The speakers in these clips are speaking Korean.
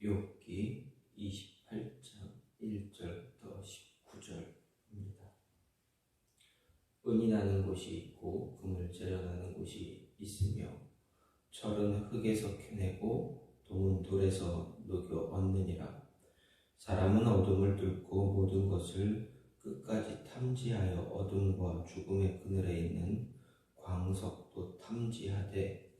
욥기 28장 1절부터 19절입니다. 은이 나는 곳이 있고 금을 재련하는 곳이 있으며 철은 흙에서 캐내고 동은 돌에서 녹여 얻느니라. 사람은 어둠을 뚫고 모든 것을 끝까지 탐지하여 어둠과 죽음의 그늘에 있는 광석도 탐지하되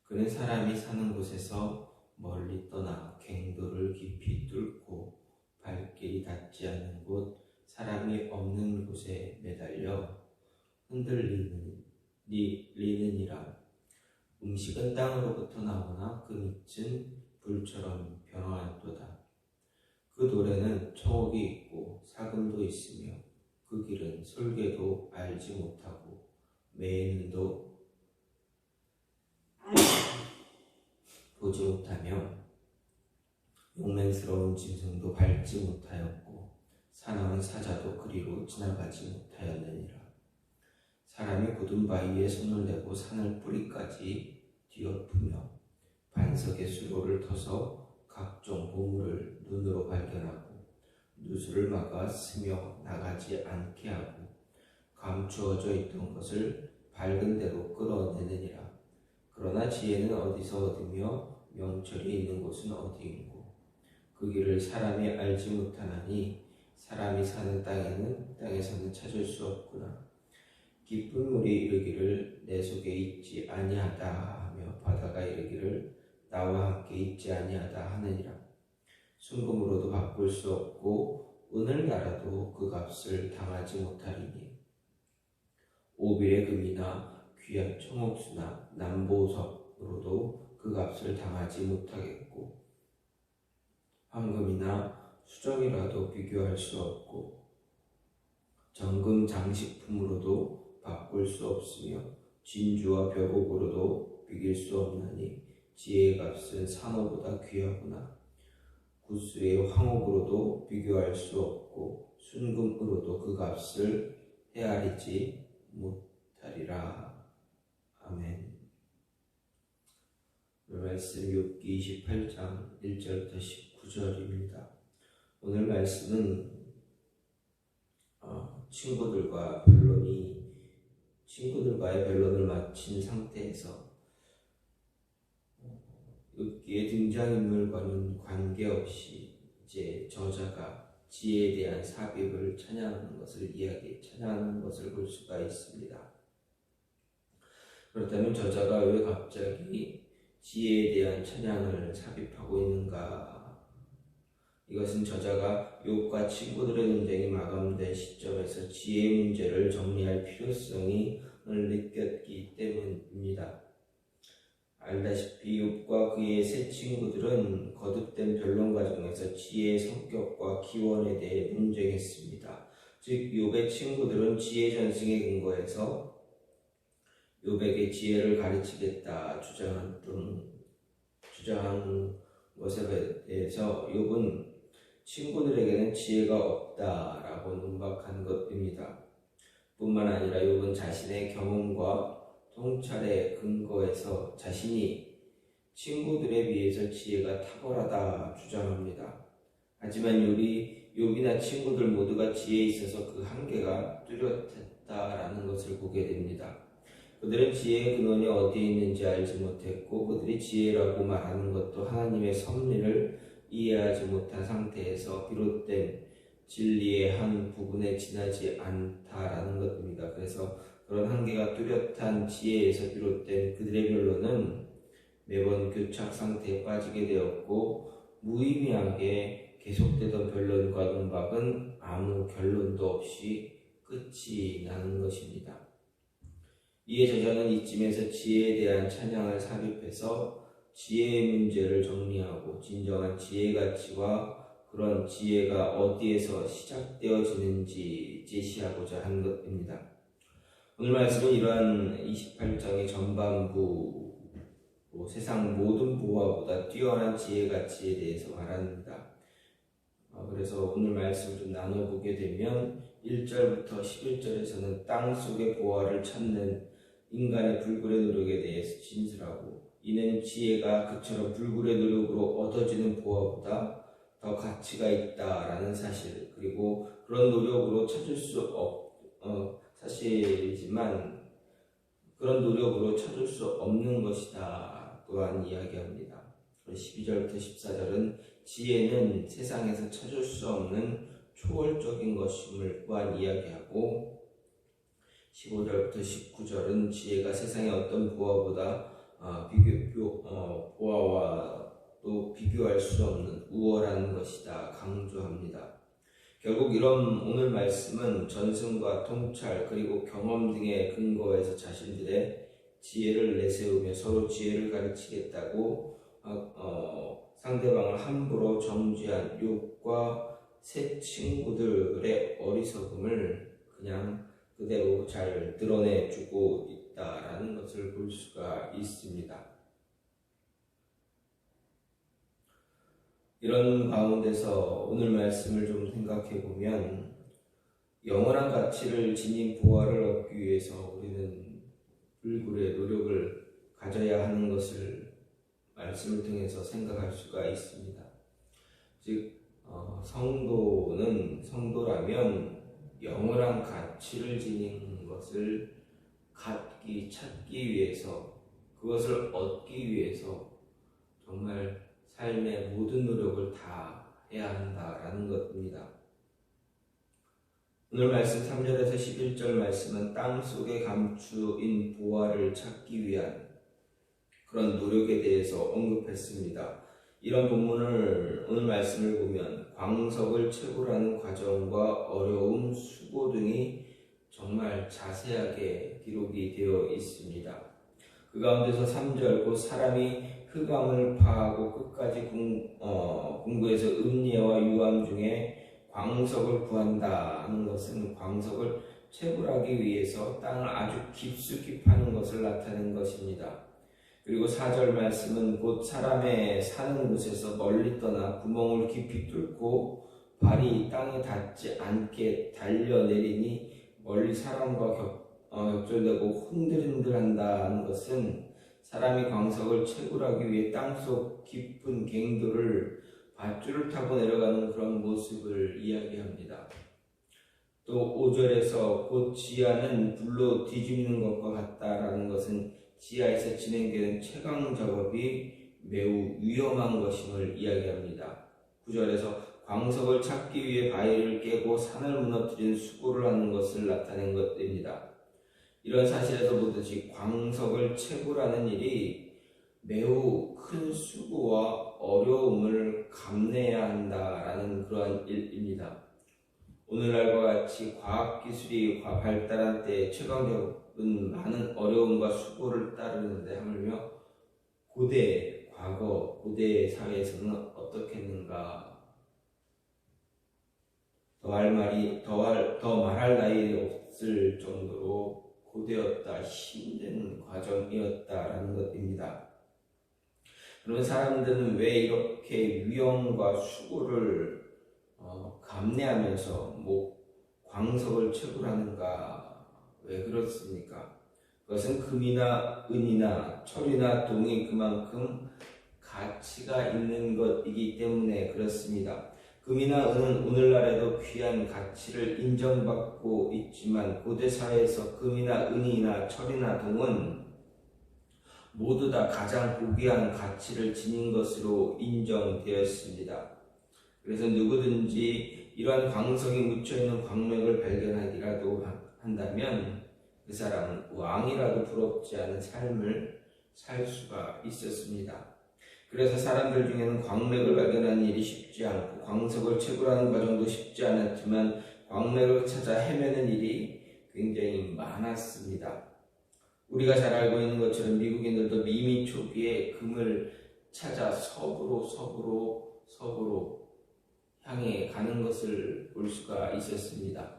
그는 사람이 사는 곳에서 멀리 떠나 갱도를 깊이 뚫고 발길이 닿지 않는 곳 사람이 없는 곳에 매달려 흔들리느니라. 음식은 땅으로부터 나오나 그 밑은 불처럼 변화하도다. 그 돌에는 청옥이 있고 사금도 있으며 그 길은 솔개도 알지 못하고 매는도 보지 못하며 용맹스러운 짐승도 밟지 못하였고 사나운 사자도 그리로 지나가지 못하였느니라. 사람이 굳은 바위에 손을 대고 산을 뿌리까지 뒤엎으며 반석의 수로를 터서 각종 보물을 눈으로 발견하고 누수를 막아 스며 나가지 않게 하고 감추어져 있던 것을 밝은 데로 끌어내느니라. 그러나 지혜는 어디서 얻으며 명철이 있는 곳은 어디인고 그 길을 사람이 알지 못하나니 사람이 사는 땅에서는 찾을 수 없구나. 깊은 물이 이르기를 내 속에 있지 아니하다 하며 바다가 이르기를 나와 함께 있지 아니하다 하느니라. 순금으로도 바꿀 수 없고 은을 날아도 그 값을 당하지 못하리니 오빌의 금이나 귀한 청옥수나 남보석으로도 그 값을 당하지 못하겠고 황금이나 수정이라도 비교할 수 없고 정금 장식품으로도 바꿀 수 없으며 진주와 벼곡으로도 비길 수 없나니 지혜의 값은 산호보다 귀하구나. 구스의 황옥으로도 비교할 수 없고 순금으로도 그 값을 헤아리지 못하리라. 아멘. 오늘 말씀 욥기 28장 1절부터 19절입니다. 오늘 말씀은 친구들과의 변론을 마친 상태에서 욥기의 등장인물과는 관계없이 이제 저자가 지혜에 대한 삽입을 찬양하는 것을 볼 수가 있습니다. 그렇다면 저자가 왜 갑자기 지혜에 대한 찬양을 삽입하고 있는가? 이것은 저자가 욥과 친구들의 논쟁이 마감된 시점에서 지혜 문제를 정리할 필요성을 느꼈기 때문입니다. 알다시피 욥과 그의 세 친구들은 거듭된 변론 과정에서 지혜의 성격과 기원에 대해 논쟁했습니다. 즉 욥의 친구들은 지혜 전승에 근거해서 욥에게 지혜를 가르치겠다 주장한 것에 대해서 욥은 친구들에게는 지혜가 없다라고 논박한 것입니다. 뿐만 아니라 욥은 자신의 경험과 통찰에 근거해서 자신이 친구들에 비해서 지혜가 탁월하다 주장합니다. 하지만 욥이나 친구들 모두가 지혜에 있어서 그 한계가 뚜렷했다라는 것을 보게 됩니다. 그들은 지혜의 근원이 어디에 있는지 알지 못했고 그들이 지혜라고 말하는 것도 하나님의 섭리를 이해하지 못한 상태에서 비롯된 진리의 한 부분에 지나지 않다라는 것입니다. 그래서 그런 한계가 뚜렷한 지혜에서 비롯된 그들의 변론은 매번 교착 상태에 빠지게 되었고 무의미하게 계속되던 변론과 논박은 아무 결론도 없이 끝이 나는 것입니다. 이에 저자는 이쯤에서 지혜에 대한 찬양을 삽입해서 지혜의 문제를 정리하고 진정한 지혜의 가치와 그런 지혜가 어디에서 시작되어지는지 제시하고자 한 것입니다. 오늘 말씀은 이러한 28장의 전반부 세상 모든 보화보다 뛰어난 지혜 가치에 대해서 말합니다. 그래서 오늘 말씀을 좀 나눠보게 되면 1절부터 11절에서는 땅 속의 보화를 찾는 인간의 불굴의 노력에 대해서 진술하고 이는 지혜가 그처럼 불굴의 노력으로 얻어지는 보화보다 더 가치가 있다라는 사실, 그리고 그런 노력으로 찾을 수 사실이지만 그런 노력으로 찾을 수 없는 것이다 또한 이야기합니다. 12절부터 14절은 지혜는 세상에서 찾을 수 없는 초월적인 것임을 또한 이야기하고, 15절부터 19절은 지혜가 세상의 어떤 보화보다 보화와도 비교할 수 없는 우월한 것이다 강조합니다. 결국 이런 오늘 말씀은 전승과 통찰 그리고 경험 등의 근거에서 자신들의 지혜를 내세우며 서로 지혜를 가르치겠다고 상대방을 함부로 정죄한 욥과 세 친구들의 어리석음을 그냥 그대로 잘 드러내주고 있다라는 것을 볼 수가 있습니다. 이런 가운데서 오늘 말씀을 좀 생각해 보면 영원한 가치를 지닌 보화를 얻기 위해서 우리는 불굴의 노력을 가져야 하는 것을 말씀을 통해서 생각할 수가 있습니다. 즉 성도라면 영원한 가치를 지닌 것을 찾기 위해서, 그것을 얻기 위해서 정말 삶의 모든 노력을 다 해야 한다라는 것입니다. 오늘 말씀 3절에서 11절 말씀은 땅 속에 감추인 보화를 찾기 위한 그런 노력에 대해서 언급했습니다. 이런 본문을 오늘 말씀을 보면 광석을 채굴하는 과정과 어려움, 수고 등이 정말 자세하게 기록이 되어 있습니다. 그 가운데서 3절 곧 사람이 흑암을 파하고 끝까지 궁구에서 음녀와 유암 중에 광석을 구한다는 것은 광석을 채굴하기 위해서 땅을 아주 깊숙이 파는 것을 나타낸 것입니다. 그리고 4절 말씀은 곧 사람의 사는 곳에서 멀리 떠나 구멍을 깊이 뚫고 발이 땅에 닿지 않게 달려내리니 멀리 사람과 격절되고 흔들흔들한다는 것은 사람이 광석을 채굴하기 위해 땅속 깊은 갱도를 밧줄을 타고 내려가는 그런 모습을 이야기합니다. 또 5절에서 곧 지하는 불로 뒤집는 것과 같다라는 것은 지하에서 진행되는 채광 작업이 매우 위험한 것임을 이야기합니다. 9절에서 광석을 찾기 위해 바위를 깨고 산을 무너뜨린 수고를 하는 것을 나타낸 것입니다. 이런 사실에서 보듯이 광석을 채굴하는 일이 매우 큰 수고와 어려움을 감내해야 한다라는 그러한 일입니다. 오늘날과 같이 과학기술이 발달한 때 채광작업은 많은 어려움과 수고를 따르는데 하물며 과거 고대 사회에서는 어떻겠는가. 더 말할 나위 없을 정도로 고되었다, 힘든 과정이었다라는 것입니다. 그런 사람들은 왜 이렇게 위험과 수고를 감내하면서 광석을 채굴하는가? 왜 그렇습니까? 그것은 금이나 은이나 철이나 동이 그만큼 가치가 있는 것이기 때문에 그렇습니다. 금이나 은은 오늘날에도 귀한 가치를 인정받고 있지만 고대 사회에서 금이나 은이나 철이나 동은 모두 다 가장 고귀한 가치를 지닌 것으로 인정되었습니다. 그래서 누구든지 이러한 광석이 묻혀있는 광맥을 발견하기라도 한다면 그 사람은 왕이라도 부럽지 않은 삶을 살 수가 있었습니다. 그래서 사람들 중에는 광맥을 발견하는 일이 쉽지 않고 광석을 채굴하는 과정도 쉽지 않았지만 광맥을 찾아 헤매는 일이 굉장히 많았습니다. 우리가 잘 알고 있는 것처럼 미국인들도 미미 초기에 금을 찾아 서부로 향해 가는 것을 볼 수가 있었습니다.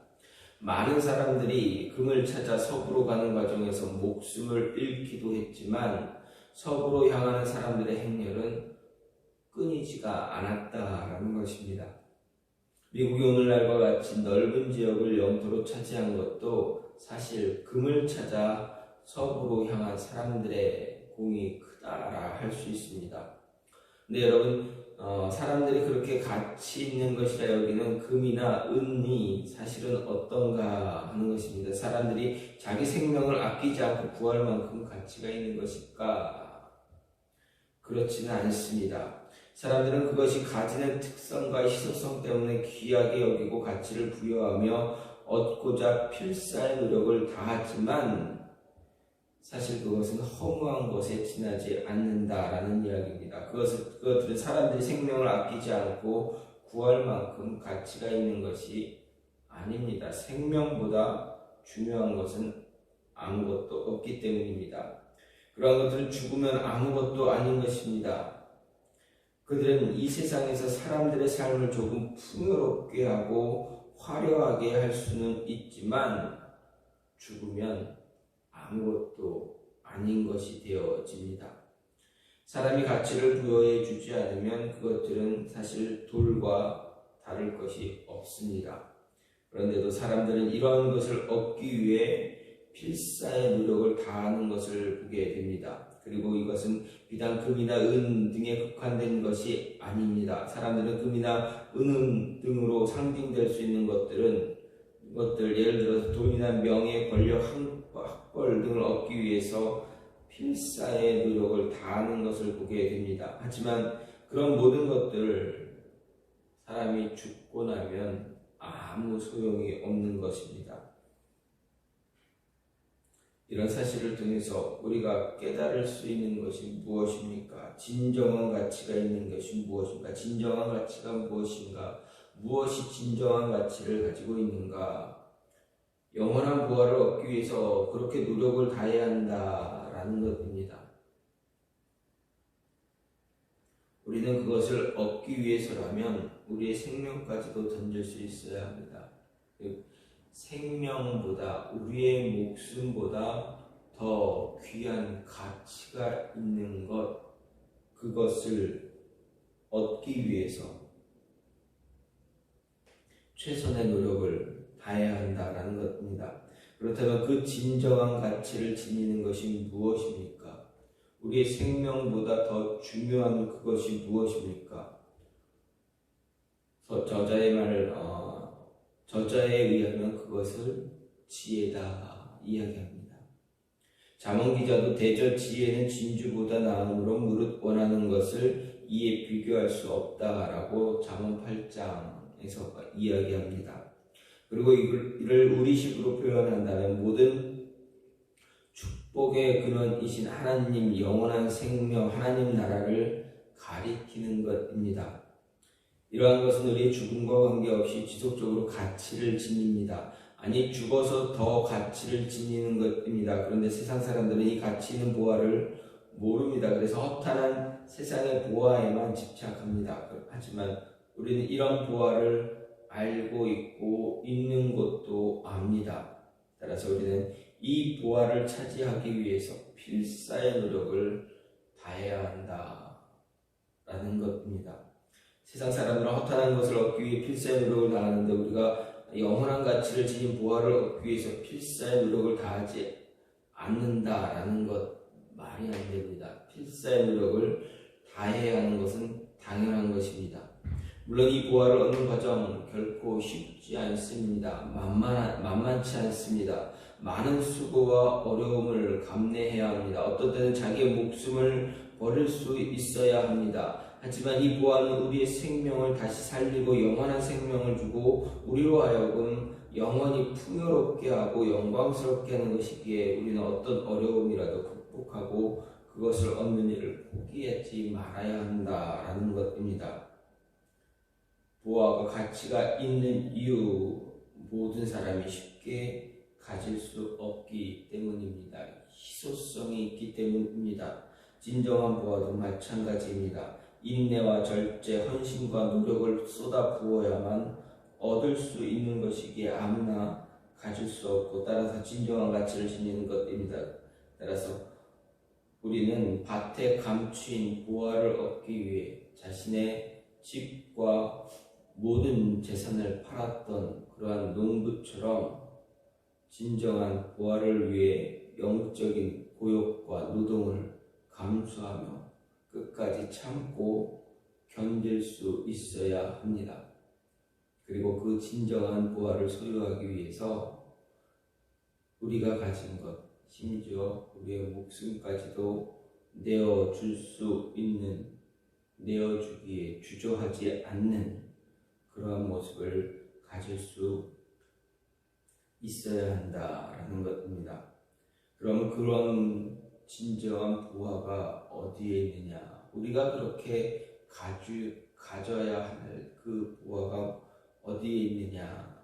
많은 사람들이 금을 찾아 서부로 가는 과정에서 목숨을 잃기도 했지만 서부로 향하는 사람들의 행렬은 끊이지가 않았다라는 것입니다. 미국이 오늘날과 같이 넓은 지역을 영토로 차지한 것도 사실 금을 찾아 서부로 향한 사람들의 공이 크다라 할 수 있습니다. 근데 여러분, 사람들이 그렇게 가치 있는 것이라 여기는 금이나 은이 사실은 어떤가 하는 것입니다. 사람들이 자기 생명을 아끼지 않고 구할 만큼 가치가 있는 것일까? 그렇지는 않습니다. 사람들은 그것이 가지는 특성과 희소성 때문에 귀하게 여기고 가치를 부여하며 얻고자 필사의 노력을 다하지만 사실 그것은 허무한 것에 지나지 않는다라는 이야기입니다. 그것들은 사람들이 생명을 아끼지 않고 구할 만큼 가치가 있는 것이 아닙니다. 생명보다 중요한 것은 아무것도 없기 때문입니다. 그러한 것들은 죽으면 아무것도 아닌 것입니다. 그들은 이 세상에서 사람들의 삶을 조금 풍요롭게 하고 화려하게 할 수는 있지만 죽으면 아무것도 아닌 것이 되어집니다. 사람이 가치를 부여해 주지 않으면 그것들은 사실 돌과 다를 것이 없습니다. 그런데도 사람들은 이러한 것을 얻기 위해 필사의 노력을 다하는 것을 보게 됩니다. 그리고 이것은 비단 금이나 은 등에 국한된 것이 아닙니다. 사람들은 금이나 은 등으로 상징될 수 있는 것들 예를 들어서 돈이나 명예, 권력, 학벌 등을 얻기 위해서 필사의 노력을 다하는 것을 보게 됩니다. 하지만 그런 모든 것들 사람이 죽고 나면 아무 소용이 없는 것입니다. 이런 사실을 통해서 우리가 깨달을 수 있는 것이 무엇입니까? 진정한 가치가 있는 것이 무엇입니까? 진정한 가치가 무엇인가? 무엇이 진정한 가치를 가지고 있는가? 영원한 부활을 얻기 위해서 그렇게 노력을 다해야 한다라는 것입니다. 우리는 그것을 얻기 위해서라면 우리의 생명까지도 던질 수 있어야 합니다. 생명보다, 우리의 목숨보다 더 귀한 가치가 있는 것, 그것을 얻기 위해서 최선의 노력을 다해야 한다라는 것입니다. 그렇다면 그 진정한 가치를 지니는 것이 무엇입니까? 우리의 생명보다 더 중요한 그것이 무엇입니까? 저자에 의하면 그것을 지혜다 이야기합니다. 잠언 기자도 대저 지혜는 진주보다 나음으로 무릇 원하는 것을 이에 비교할 수 없다라고 잠언 8장에서 이야기합니다. 그리고 이를 우리식으로 표현한다면 모든 축복의 근원이신 하나님 영원한 생명 하나님 나라를 가리키는 것입니다. 이러한 것은 우리의 죽음과 관계없이 지속적으로 가치를 지닙니다. 아니 죽어서 더 가치를 지니는 것입니다. 그런데 세상 사람들은 이 가치 있는 보화를 모릅니다. 그래서 허탄한 세상의 보화에만 집착합니다. 하지만 우리는 이런 보화를 알고 있고 있는 것도 압니다. 따라서 우리는 이 보화를 차지하기 위해서 필사의 노력을 다해야 한다라는 것입니다. 세상 사람들은 허탄한 것을 얻기 위해 필사의 노력을 다하는데 우리가 영원한 가치를 지닌 보화를 얻기 위해서 필사의 노력을 다하지 않는다라는 것 말이 안 됩니다. 필사의 노력을 다해야 하는 것은 당연한 것입니다. 물론 이 보화를 얻는 과정 결코 쉽지 않습니다. 만만치 않습니다. 많은 수고와 어려움을 감내해야 합니다. 어떤 때는 자기의 목숨을 버릴 수 있어야 합니다. 하지만 이 보화는 우리의 생명을 다시 살리고 영원한 생명을 주고 우리로 하여금 영원히 풍요롭게 하고 영광스럽게 하는 것이기에 우리는 어떤 어려움이라도 극복하고 그것을 얻는 일을 포기하지 말아야 한다라는 것입니다. 보화가 가치가 있는 이유 모든 사람이 쉽게 가질 수 없기 때문입니다. 희소성이 있기 때문입니다. 진정한 보화도 마찬가지입니다. 인내와 절제, 헌신과 노력을 쏟아 부어야만 얻을 수 있는 것이기에 아무나 가질 수 없고 따라서 진정한 가치를 지니는 것입니다. 따라서 우리는 밭에 감추인 보화를 얻기 위해 자신의 집과 모든 재산을 팔았던 그러한 농부처럼 진정한 보화를 위해 영적인 고욕과 노동을 감수하며 끝까지 참고 견딜 수 있어야 합니다. 그리고 그 진정한 부활을 소유하기 위해서 우리가 가진 것, 심지어 우리의 목숨까지도 내어줄 수 있는, 내어주기에 주저하지 않는 그러한 모습을 가질 수 있어야 한다라는 것입니다. 그럼 그런 진정한 부활가 어디에 있느냐? 우리가 그렇게 가져야 할 그 부활가 어디에 있느냐?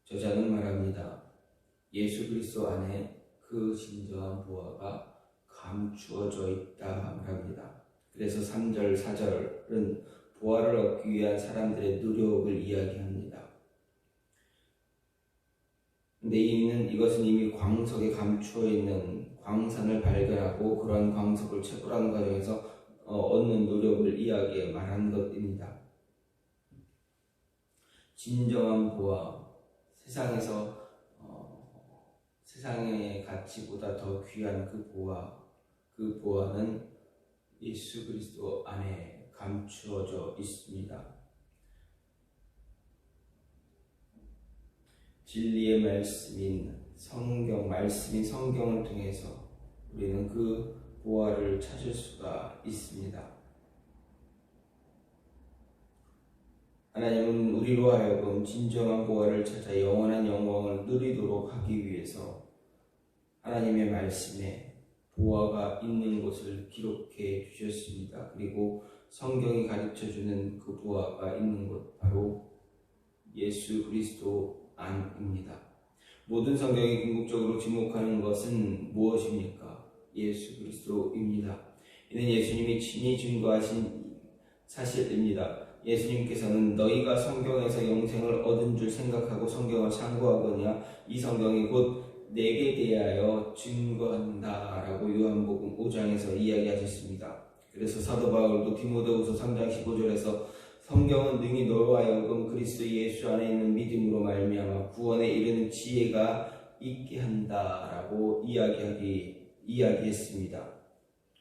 저자는 말합니다. 예수 그리스도 안에 그 진정한 부활가 감추어져 있다 말합니다. 그래서 3절, 4절은 부활을 얻기 위한 사람들의 노력을 이야기합니다. 근데 이것은 이미 광석에 감추어 있는 광산을 발견하고 그러한 광석을 채굴하는 과정에서 얻는 노력을 이야기해 말하는 것입니다. 진정한 부활, 세상의 가치보다 더 귀한 그 부활은 예수 그리스도 안에 감추어져 있습니다. 진리의 말씀인 성경을 통해서 우리는 그 부활을 찾을 수가 있습니다. 하나님은 우리로 하여금 진정한 부활을 찾아 영원한 영광을 누리도록 하기 위해서 하나님의 말씀에 부활가 있는 곳을 기록해 주셨습니다. 그리고 성경이 가르쳐주는 그 부활가 있는 곳, 바로 예수 그리스도 안입니다. 모든 성경이 궁극적으로 지목하는 것은 무엇입니까? 예수 그리스도입니다. 이는 예수님이 친히 증거하신 사실입니다. 예수님께서는 너희가 성경에서 영생을 얻은 줄 생각하고 성경을 참고하거냐 이 성경이 곧 내게 대하여 증거한다 라고 요한복음 5장에서 이야기하셨습니다. 그래서 사도 바울도 디모데후서 3장 15절에서 성경은 능히 너로 하여금 그리스도 예수 안에 있는 믿음으로 말미암아 구원에 이르는 지혜가 있게 한다라고 이야기했습니다.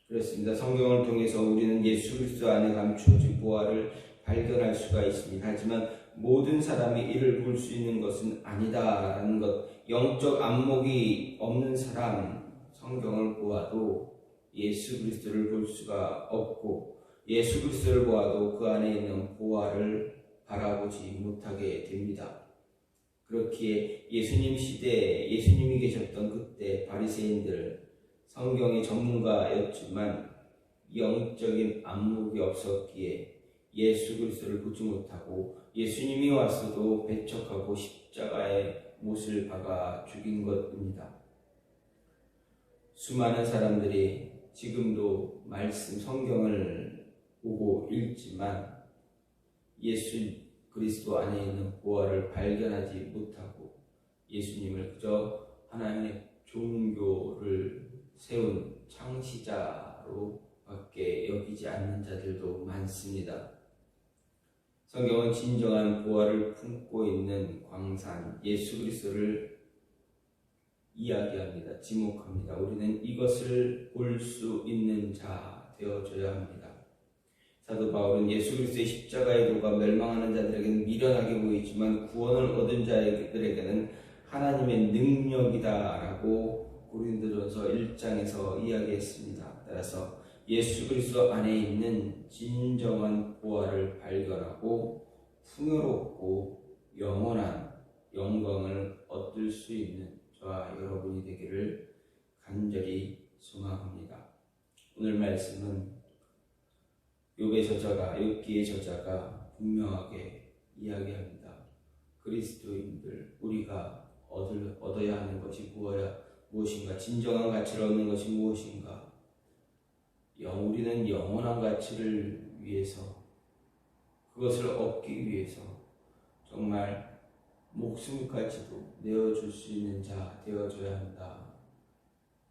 그렇습니다. 성경을 통해서 우리는 예수 그리스도 안에 감추어진 부활을 발견할 수가 있습니다. 하지만 모든 사람이 이를 볼 수 있는 것은 아니다라는 것, 영적 안목이 없는 사람, 성경을 보아도 예수 그리스도를 볼 수가 없고 예수 그리스도를 보아도 그 안에 있는 부활을 바라보지 못하게 됩니다. 그렇기에 예수님 시대에 예수님이 계셨던 그때 바리새인들, 성경의 전문가였지만 영적인 안목이 없었기에 예수 그리스도를 보지 못하고 예수님이 왔어도 배척하고 십자가에 못을 박아 죽인 것입니다. 수많은 사람들이 지금도 말씀 성경을 보고 읽지만 예수 그리스도 안에 있는 부활을 발견하지 못하고 예수님을 그저 하나님의 종교를 세운 창시자로 밖에 여기지 않는 자들도 많습니다. 성경은 진정한 부활을 품고 있는 광산 예수 그리스도를 이야기합니다. 지목합니다. 우리는 이것을 볼 수 있는 자 되어줘야 합니다. 사도 바울은 예수 그리스도의 십자가의 도가 멸망하는 자들에게는 미련하게 보이지만 구원을 얻은 자들에게는 하나님의 능력이다라고 고린도전서 1장에서 이야기했습니다. 따라서 예수 그리스도 안에 있는 진정한 부활을 발견하고 풍요롭고 영원한 영광을 얻을 수 있는 저와 여러분이 되기를 간절히 소망합니다. 오늘 말씀은 욥기의 저자가 분명하게 이야기합니다. 그리스도인들, 우리가 얻어야 하는 것이 무엇인가? 진정한 가치를 얻는 것이 무엇인가? 우리는 영원한 가치를 위해서, 그것을 얻기 위해서 정말 목숨까지도 내어줄 수 있는 자 되어줘야 한다.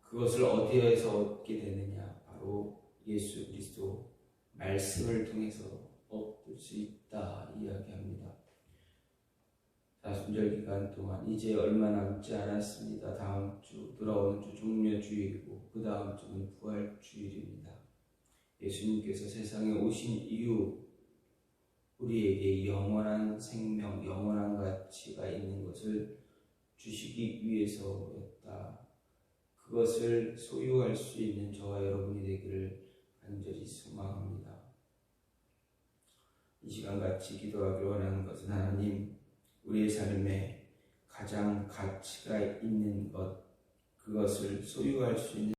그것을 어디에서 얻게 되느냐? 바로 예수 그리스도 말씀을 통해서 얻을 수 있다 이야기합니다. 자, 다순절 기간 동안 이제 얼마 남지 않았습니다. 다음 주, 돌아오는 주 종려주일이고 그 다음 주는 부활주일입니다. 예수님께서 세상에 오신 이유, 우리에게 영원한 생명, 영원한 가치가 있는 것을 주시기 위해서였다. 그것을 소유할 수 있는 저와 여러분이 되기를 간절히 소망합니다. 이 시간 같이 기도하기 원하는 것은 하나님, 우리의 삶에 가장 가치가 있는 것, 그것을 소유할 수 있는